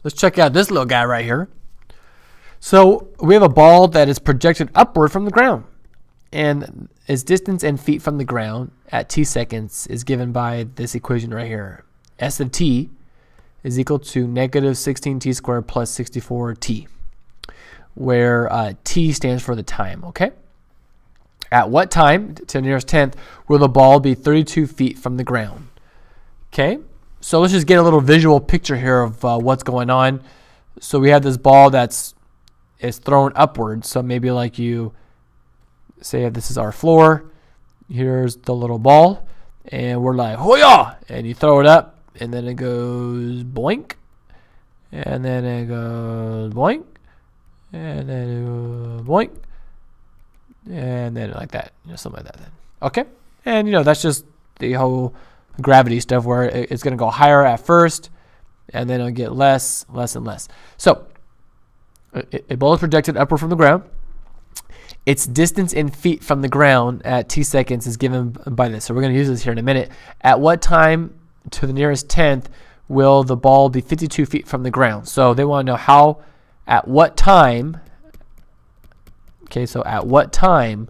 Let's check out this little guy right here. So we have a ball that is projected upward from the ground, and its distance in feet from the ground at t seconds is given by this equation right here. S of t is equal to negative 16t squared plus 64t, where t stands for the time, okay? At what time, to the nearest tenth, will the ball be 32 feet from the ground? Okay, so let's just get a little visual picture here of what's going on. So we have this ball that's thrown upward. So maybe like you say this is our floor. Here's the little ball. And we're like, hoo-yah! And you throw it up. And then it goes boink. And then it goes boink. And then it goes boink. And then like that. Something like that then. Okay? And that's just the whole gravity stuff where it's going to go higher at first. And then it'll get less, and less. So a ball is projected upward from the ground. Its distance in feet from the ground at t seconds is given by this. So we're going to use this here in a minute. At what time to the nearest tenth will the ball be 52 feet from the ground? So they want to know at what time. Okay, so at what time,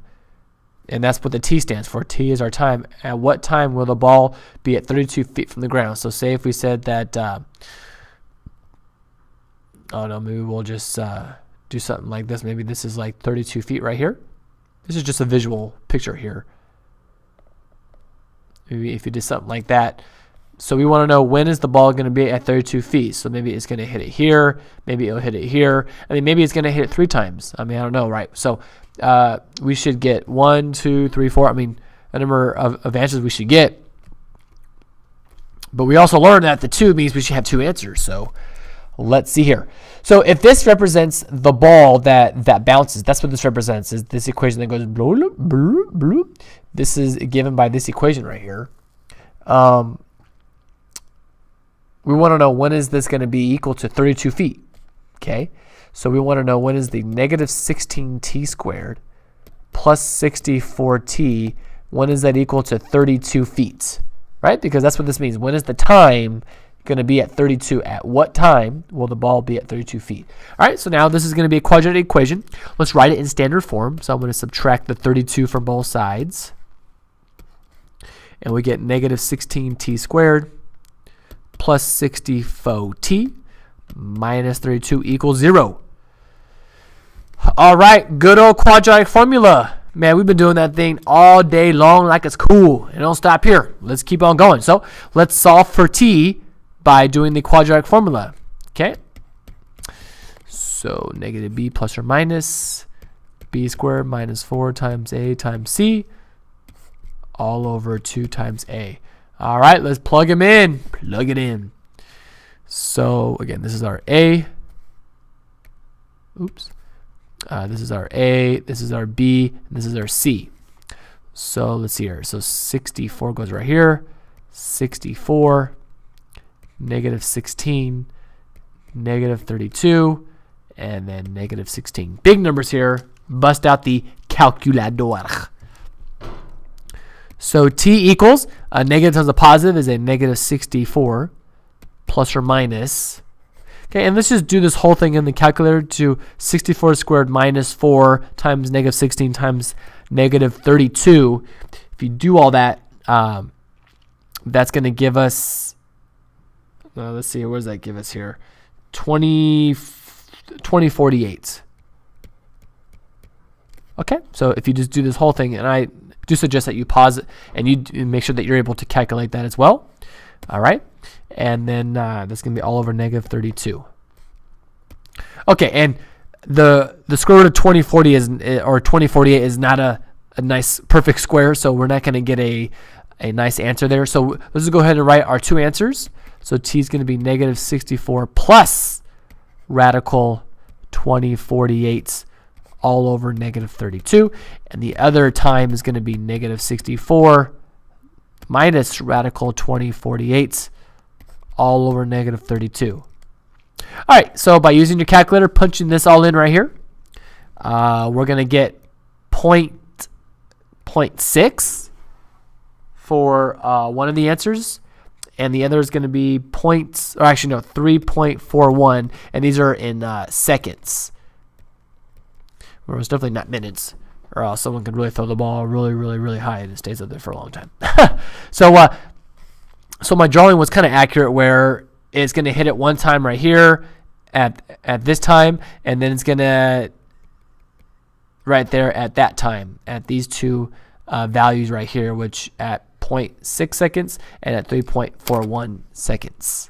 and that's what the t stands for. T is our time. At what time will the ball be at 32 feet from the ground? So say if we said that, maybe we'll just do something like this. Maybe this is like 32 feet right here. This is just a visual picture here. Maybe if you did something like that. So we want to know when is the ball going to be at 32 feet. So maybe it's going to hit it here. Maybe it'll hit it here. Maybe it's going to hit it 3 times. I don't know, right? So we should get 1, 2, 3, 4. A number of answers we should get. But we also learned that the 2 means we should have 2 answers. So let's see here. So if this represents the ball that bounces, that's what this represents, is this equation that goes bloop, bloop, bloop. This is given by this equation right here. We want to know when is this going to be equal to 32 feet. Okay, so we want to know when is the negative 16t squared plus 64t, when is that equal to 32 feet, right? Because that's what this means. When is the time going to be at 32? At what time will the ball be at 32 feet? All right, so now this is going to be a quadratic equation. Let's write it in standard form. So I'm going to subtract the 32 from both sides. And we get negative 16t squared plus 64t minus 32 equals 0. All right, good old quadratic formula. Man, we've been doing that thing all day long like it's cool. And don't stop here. Let's keep on going. So let's solve for t by doing the quadratic formula. Okay. So negative b plus or minus b squared minus 4 times a times c all over 2 times a. All right, let's plug them in. Plug it in. So again, this is our a. Oops. This is our a. This is our b. And this is our c. So let's see here. So 64 goes right here. 64. Negative 16. Negative 32. And then negative 16. Big numbers here. Bust out the calculador. So t equals, a negative times a positive is a negative 64 plus or minus. Okay, and let's just do this whole thing in the calculator to 64 squared minus 4 times negative 16 times negative 32. If you do all that, that's going to give us, let's see, what does that give us here? 2048. Okay, so if you just do this whole thing, and I do suggest that you pause it and you make sure that you're able to calculate that as well. All right, and then that's going to be all over negative 32. Okay, and the square root of 2040 or 2048 is not a nice perfect square, so we're not going to get a nice answer there. So let's just go ahead and write our 2 answers. So t is going to be negative 64 plus radical 2048 all over negative 32. And the other time is going to be negative 64 minus radical 2048 all over negative 32. All right, so by using your calculator, punching this all in right here, we're going to get 0.6 for one of the answers and the other is going to be 3.41, and these are in seconds. Well, it's definitely not minutes, or else someone could really throw the ball really, really, really high and it stays up there for a long time. So my drawing was kind of accurate, where it's going to hit it one time right here at this time, and then it's going to right there at that time, at these two values right here, which at 0.6 seconds and at 3.41 seconds.